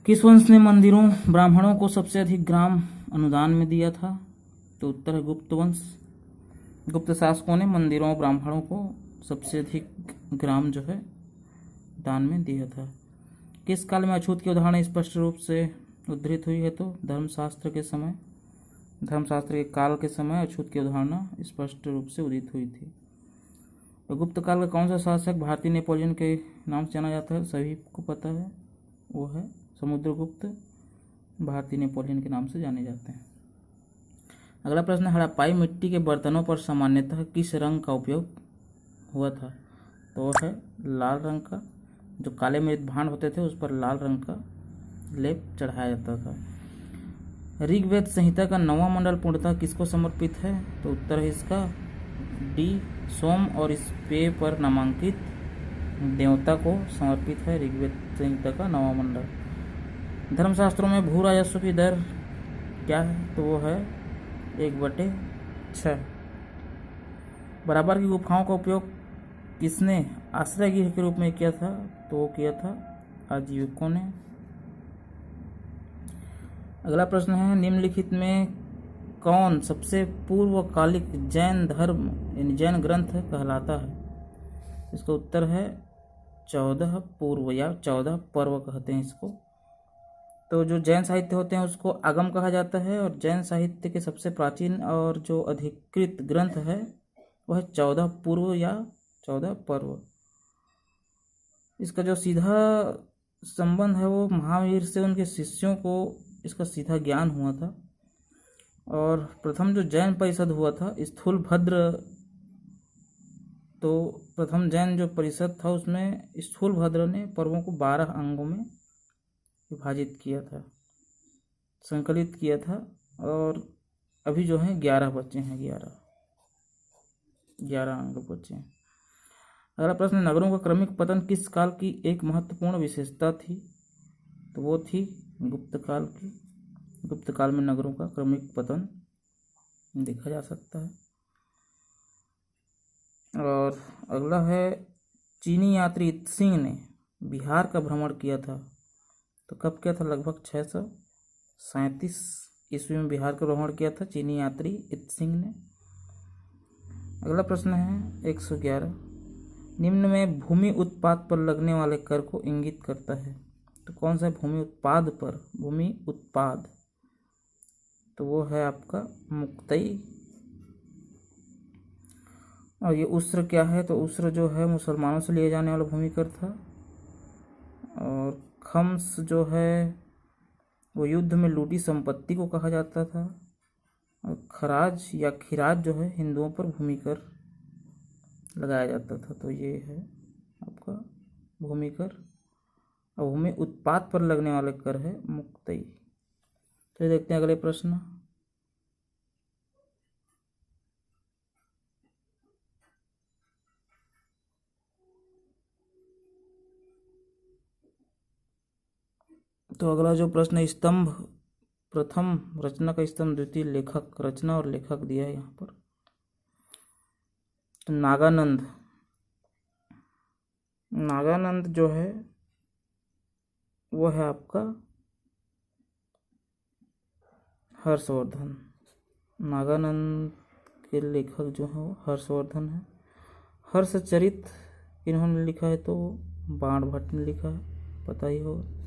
किस वंश ने मंदिरों ब्राह्मणों को सबसे अधिक ग्राम अनुदान में दिया था? तो उत्तर है गुप्त वंश। गुप्त शासकों ने मंदिरों ब्राह्मणों को सबसे अधिक ग्राम जो है दान में दिया था। किस काल में अछूत की उदाहरण स्पष्ट रूप से उद्धृत हुई है? तो धर्मशास्त्र के काल के समय अछूत की अवधारणा स्पष्ट रूप से उदित हुई थी। तो गुप्त काल का कौन सा शासक भारतीय नेपोलियन के नाम से जाना जाता है? सभी को पता है, वो है समुद्रगुप्त। भारतीय नेपोलियन के नाम से जाने जाते हैं। अगला प्रश्न, हड़प्पाई मिट्टी के बर्तनों पर सामान्यतः किस रंग का उपयोग हुआ था? तो है लाल रंग का। जो काले मृत भांड होते थे उस पर लाल रंग का लेप चढ़ाया जाता था। ऋग्वेद संहिता का 9वां मंडल पूर्णतः किसको समर्पित है? तो उत्तर है इसका डी, सोम और इस पेय पर नामांकित देवता को समर्पित है ऋग्वेद संहिता का 9वां मंडल। धर्मशास्त्रों में भू राजस्व की दर क्या है? तो वो है 1/6। बराबर की गुफाओं का उपयोग किसने आश्रय गृह के रूप में किया था? तो वो किया था आजीविकों ने। अगला प्रश्न है, निम्नलिखित में कौन सबसे पूर्वकालिक जैन धर्म यानी जैन ग्रंथ कहलाता है? इसका उत्तर है 14 पूर्व या 14 पर्व कहते हैं इसको। तो जो जैन साहित्य होते हैं उसको आगम कहा जाता है, और जैन साहित्य के सबसे प्राचीन और जो अधिकृत ग्रंथ है वह 14 पूर्व या 14 पर्व। इसका जो सीधा संबंध है वो महावीर से उनके शिष्यों को इसका सीधा ज्ञान हुआ था। और प्रथम जो जैन परिषद हुआ था स्थूलभद्र, तो प्रथम जैन जो परिषद था उसमें स्थूलभद्र ने पर्वों को 12 अंगों में विभाजित किया था, संकलित किया था। और अभी जो है 11 बचे हैं, 11 अंग बचे हैं। अगला प्रश्न, नगरों का क्रमिक पतन किस काल की एक महत्वपूर्ण विशेषता थी? तो वो थी गुप्त काल की। गुप्त काल में नगरों का क्रमिक पतन देखा जा सकता है। और अगला है, चीनी यात्री इत्सिंग ने बिहार का भ्रमण किया था, तो कब किया था? लगभग 637 ईस्वी में बिहार का भ्रमण किया था चीनी यात्री इत्सिंग ने। अगला प्रश्न है 111, निम्न में भूमि उत्पाद पर लगने वाले कर को इंगित करता है? तो कौन सा भूमि उत्पाद पर? भूमि उत्पाद, तो वो है आपका मुक्तई। और ये उस्र क्या है? तो उस्र जो है मुसलमानों से लिए जाने वाला भूमि कर था। और खम्स जो है वो युद्ध में लूटी संपत्ति को कहा जाता था। और खराज या खिराज जो है हिंदुओं पर भूमि कर लगाया जाता था। तो ये है आपका भूमि कर। और भूमि उत्पाद पर लगने वाले कर है मुक्तई। तो देखते हैं अगले प्रश्न। तो अगला जो प्रश्न, स्तंभ प्रथम रचना का स्तंभ द्वितीय लेखक, रचना और लेखक दिया है यहाँ पर। तो नागानंद जो है वो है आपका हर्षवर्धन। नागानंद के लेखक जो है वो हर्षवर्धन है। हर्षचरित इन्होंने लिखा है तो बाण भट्ट ने लिखा है, पता ही होगा।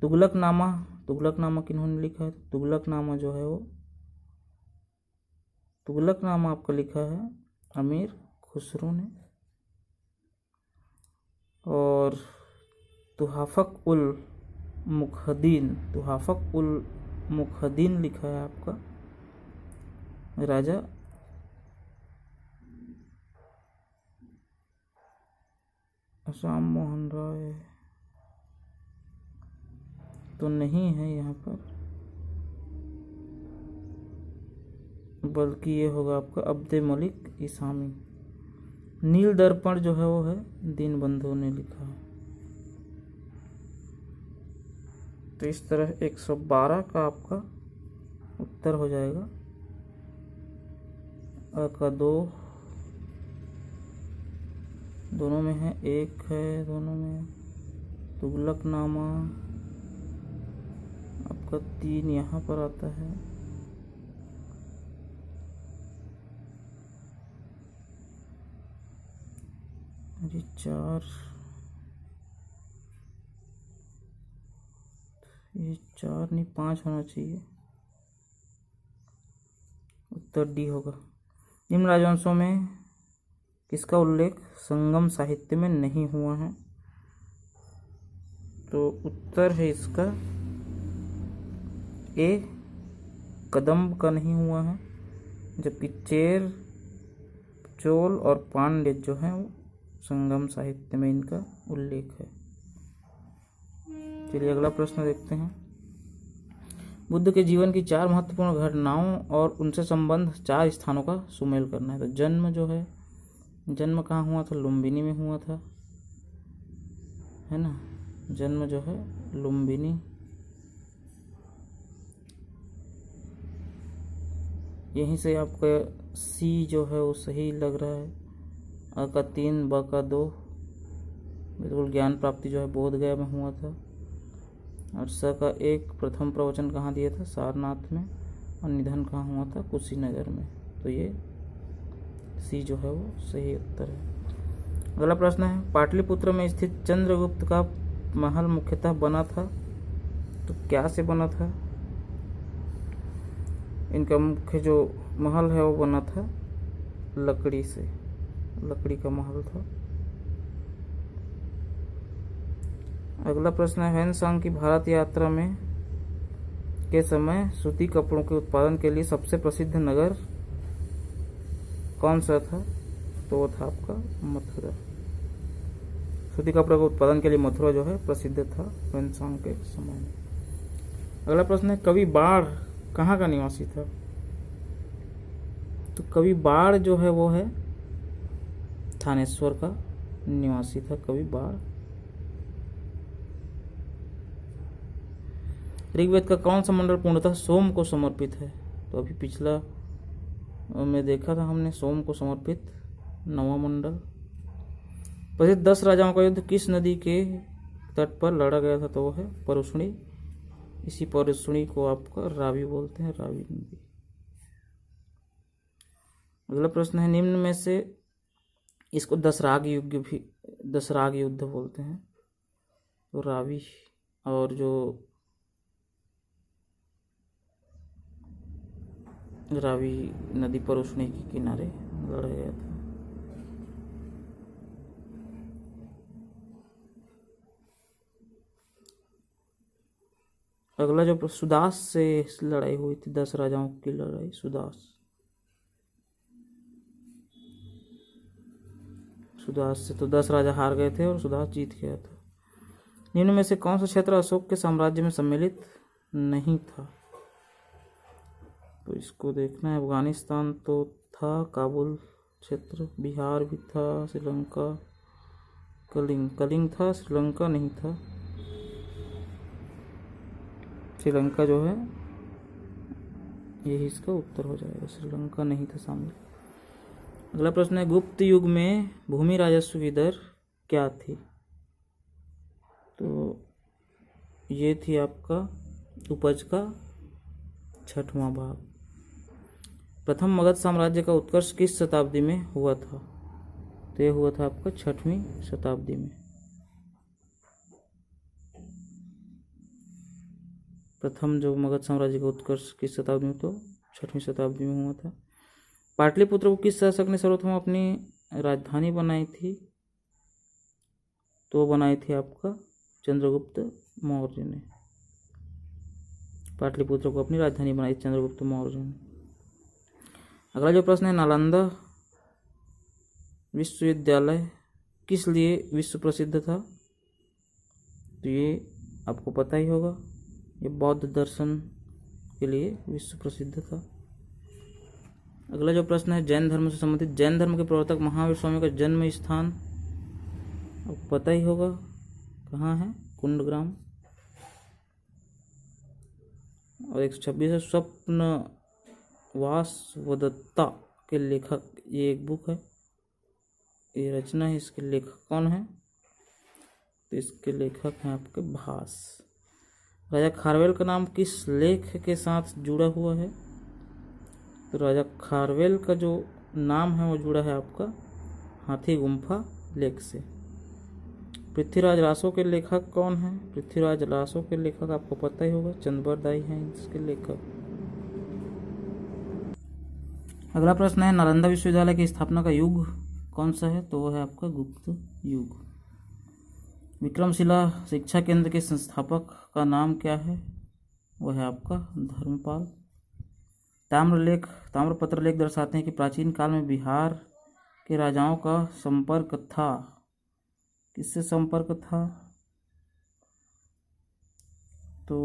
तुगलकनामा किन्होंने लिखा है? तुगलकनामा जो है वो तुगलकनामा आपका लिखा है अमीर खुसरो ने। और तुहाफक उल मुखदीन लिखा है आपका राजा राम मोहन राय, तो नहीं है यहाँ पर, बल्कि ये होगा आपका अब्द मलिक इसामी। नील दर्पण जो है वो है दीनबंधु ने लिखा है। तो इस तरह 112 का आपका उत्तर हो जाएगा। अ का 2 दोनों में है, 1 है दोनों में। तुगलकनामा आपका 3 यहाँ पर आता है, ये 4, ये 4 नहीं 5 होना चाहिए। उत्तर डी होगा। निम्न राजवंशों में किसका उल्लेख संगम साहित्य में नहीं हुआ है? तो उत्तर है इसका ए, कदम्ब का नहीं हुआ है, जबकि चेर, चोल और पांड्य जो है वो संगम साहित्य में इनका उल्लेख है। चलिए अगला प्रश्न देखते हैं। बुद्ध के जीवन की 4 महत्वपूर्ण घटनाओं और उनसे संबंध 4 स्थानों का सुमेल करना है। तो जन्म जो है, जन्म कहाँ हुआ था? लुम्बिनी में हुआ था, है ना। जन्म जो है लुम्बिनी, यहीं से आपका सी जो है वो सही लग रहा है। अ का 3, ब का 2, बिल्कुल ज्ञान प्राप्ति जो है बोधगया में हुआ था। और स का 1 प्रथम प्रवचन कहाँ दिया था? सारनाथ में। और निधन कहाँ हुआ था? कुशीनगर में। तो ये सी जो है वो सही उत्तर है। अगला प्रश्न है, पाटलिपुत्र में स्थित चंद्रगुप्त का महल मुख्यतः बना था, तो क्या से बना था? इनका मुख्य जो महल है वो बना था लकड़ी से, लकड़ी का महल था। अगला प्रश्न है, ह्वेनसांग की भारत यात्रा में के समय सूती कपड़ों के उत्पादन के लिए सबसे प्रसिद्ध नगर कौन सा था? तो वो था आपका मथुरा। सूती कपड़े के उत्पादन के लिए मथुरा जो है प्रसिद्ध था ह्वेनसांग के समय में। अगला प्रश्न है, कवि बाढ़ कहाँ का निवासी था? तो कवि बाढ़ जो है वो है थानेश्वर का निवासी था कवि बाढ़। ऋग्वेद का कौन सा मंडल पूर्णतः सोम को समर्पित है? तो अभी पिछला में देखा था हमने, सोम को समर्पित 9वां मंडल। प्रसिद्ध 10 राजाओं का युद्ध किस नदी के तट पर लड़ा गया था? तो वो है परुष्णी। इसी परुष्णी को आपका रावी बोलते हैं, रावी नदी। अगला प्रश्न है, निम्न में से इसको दसराग युद्ध बोलते हैं। तो रावी और जो रावी नदी परुष्णी के किनारे लड़ा गया था। अगला जो सुदास से लड़ाई हुई थी, 10 राजाओं की लड़ाई, सुदास से तो 10 राजा हार गए थे और सुदास जीत गया था। निम्न में से कौन सा क्षेत्र अशोक के साम्राज्य में सम्मिलित नहीं था? तो इसको देखना है। अफगानिस्तान तो था, काबुल क्षेत्र, बिहार भी था, श्रीलंका, कलिंग था, श्रीलंका नहीं था। श्रीलंका जो है यही इसका उत्तर हो जाएगा, श्रीलंका नहीं था शामिल। अगला प्रश्न है, गुप्त युग में भूमि राजस्व की दर क्या थी? तो ये थी आपका उपज का 6वां भाग। प्रथम मगध साम्राज्य का उत्कर्ष किस शताब्दी में हुआ था? तो ये हुआ था आपका 6वीं शताब्दी में। प्रथम जो मगध साम्राज्य का उत्कर्ष किस शताब्दी में? तो 6वीं शताब्दी में हुआ था। पाटलिपुत्र को किस शासक ने सर्वप्रथम अपनी राजधानी बनाई थी? तो बनाई थी आपका चंद्रगुप्त मौर्य ने। पाटलिपुत्र को अपनी राजधानी बनाई चंद्रगुप्त मौर्य ने। अगला जो प्रश्न है, नालंदा विश्वविद्यालय किस लिए विश्व प्रसिद्ध था? तो ये आपको पता ही होगा, ये बौद्ध दर्शन के लिए विश्व प्रसिद्ध था। अगला जो प्रश्न है, जैन धर्म से संबंधित, जैन धर्म के प्रवर्तक महावीर स्वामी का जन्म स्थान आपको पता ही होगा, कहाँ है? कुंडग्राम। और 126 है, स्वप्न वासवदत्ता के लेखक, ये एक बुक है, ये रचना है, इसके लेखक कौन है? तो इसके लेखक हैं आपके भास। राजा खारवेल का नाम किस लेख के साथ जुड़ा हुआ है? तो राजा खारवेल का जो नाम है वो जुड़ा है आपका हाथी गुम्फा लेख से। पृथ्वीराज रासो के लेखक कौन है? पृथ्वीराज रासो के लेखक आपको पता ही होगा, चंद्रबरदाई हैं इसके लेखक। अगला प्रश्न है, नालंदा विश्वविद्यालय की स्थापना का युग कौन सा है? तो वो है आपका गुप्त युग। विक्रमशिला शिक्षा केंद्र के संस्थापक का नाम क्या है? वह है आपका धर्मपाल। ताम्रपत्र लेख दर्शाते हैं कि प्राचीन काल में बिहार के राजाओं का संपर्क था। किससे संपर्क था? तो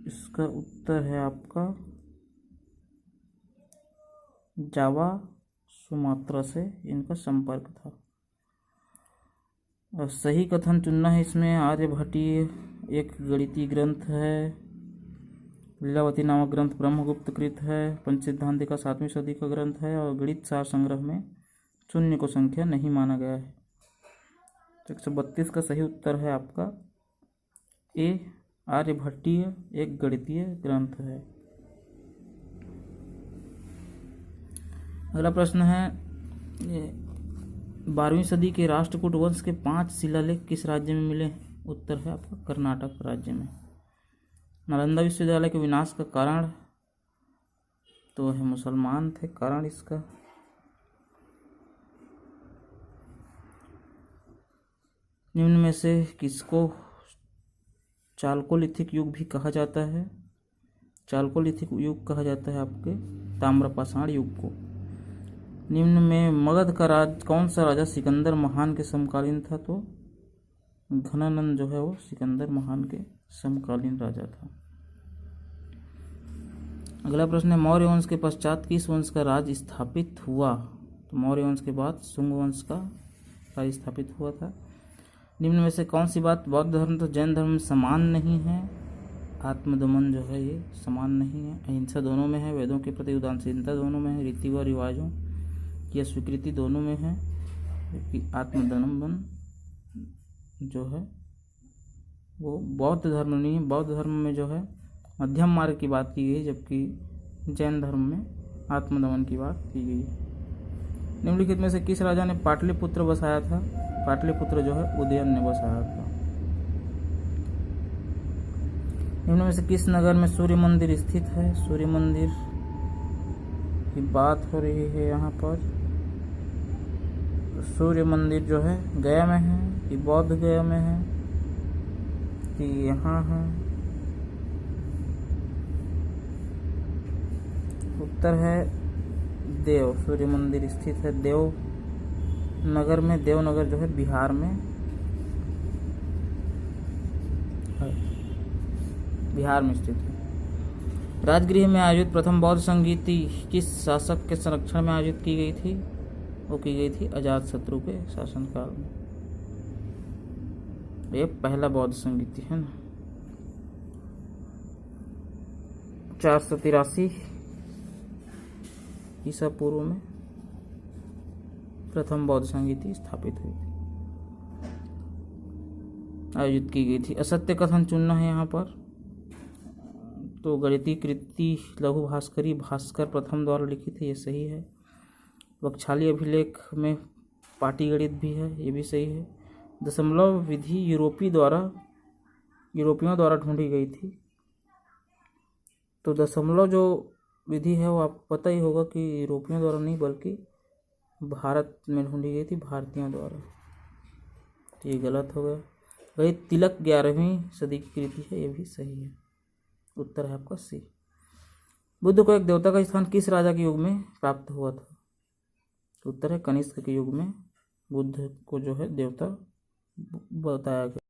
इसका उत्तर है आपका जावा सुमात्रा से इनका संपर्क था। और सही कथन चुनना है इसमें। आर्यभट्टीय एक गणितीय ग्रंथ है। लीलावती नामक ग्रंथ ब्रह्मगुप्त कृत है। पंचसिद्धांति का 7वीं सदी का ग्रंथ है और गणित सार संग्रह में शून्य को संख्या नहीं माना गया है। 132 का सही उत्तर है आपका ए, आर्यभट्टीय एक गणितीय ग्रंथ है। अगला प्रश्न है, 12वीं सदी के राष्ट्रकूट वंश के 5 शिलालेख किस राज्य में मिले? उत्तर है आपका कर्नाटक राज्य में। नालंदा विश्वविद्यालय के विनाश का कारण तो है मुसलमान थे कारण इसका। निम्न में से किसको चालकोलिथिक युग भी कहा जाता है? चालकोलिथिक युग कहा जाता है आपके ताम्रपाषाण युग को। निम्न में मगध का कौन सा राजा सिकंदर महान के समकालीन था? तो घनानंद जो है वो सिकंदर महान के समकालीन राजा था। अगला प्रश्न है, मौर्य वंश के पश्चात किस वंश का राज स्थापित हुआ? तो मौर्य वंश के बाद शुंग वंश का राज स्थापित हुआ था। निम्न में से कौन सी बात बौद्ध धर्म तो जैन धर्म में समान नहीं है? आत्मदमन जो है ये समान नहीं है। अहिंसा दोनों में है। वेदों के प्रति उदासीनता दोनों में है। रीति व रिवाजों की स्वीकृति दोनों में है। जबकि आत्मदमन जो है वो बौद्ध धर्म नहीं है। बौद्ध धर्म में जो है मध्यम मार्ग की बात की गई, जबकि जैन धर्म में आत्मदमन की बात की गई। निम्नलिखित में से किस राजा ने पाटलिपुत्र बसाया था? पाटलिपुत्र जो है उदयन ने बसाया था। निम्न में से किस नगर में सूर्य मंदिर स्थित है? सूर्य मंदिर की बात हो रही है यहाँ पर। सूर्य मंदिर जो है गया में है कि बौद्ध गया में है कि यहाँ है? उत्तर है देव। सूर्य मंदिर स्थित है देव नगर में। देवनगर जो है बिहार में है, बिहार में स्थित है। राजगृह में आयोजित प्रथम बौद्ध संगीति किस शासक के संरक्षण में आयोजित की गई थी? वो की गई थी अजातशत्रु के शासनकाल में। ये पहला बौद्ध संगीति है ना। 483 ईसा पूर्व में प्रथम बौद्ध संगीति स्थापित हुई थी, आयोजित की गई थी। असत्य कथन चुनना है यहाँ पर। तो गणितीय कृति लघु भास्करी भास्कर प्रथम द्वारा लिखित है, ये सही है। वक्षाली अभिलेख में पाटीगणित भी है, ये भी सही है। दशमलव विधि यूरोपियों द्वारा ढूंढी गई थी। तो दशमलव जो विधि है वो आपको पता ही होगा कि यूरोपियों द्वारा नहीं बल्कि भारत में ढूंढी गई थी, भारतीयों द्वारा। तो ये गलत हो गया। वही तिलक 11वीं सदी की कृति है, ये भी सही है। उत्तर है आपका सी। बुद्ध को एक देवता का स्थान किस राजा के युग में प्राप्त हुआ था? उत्तर है कनिष्क के युग में बुद्ध को जो है देवता बताया गया।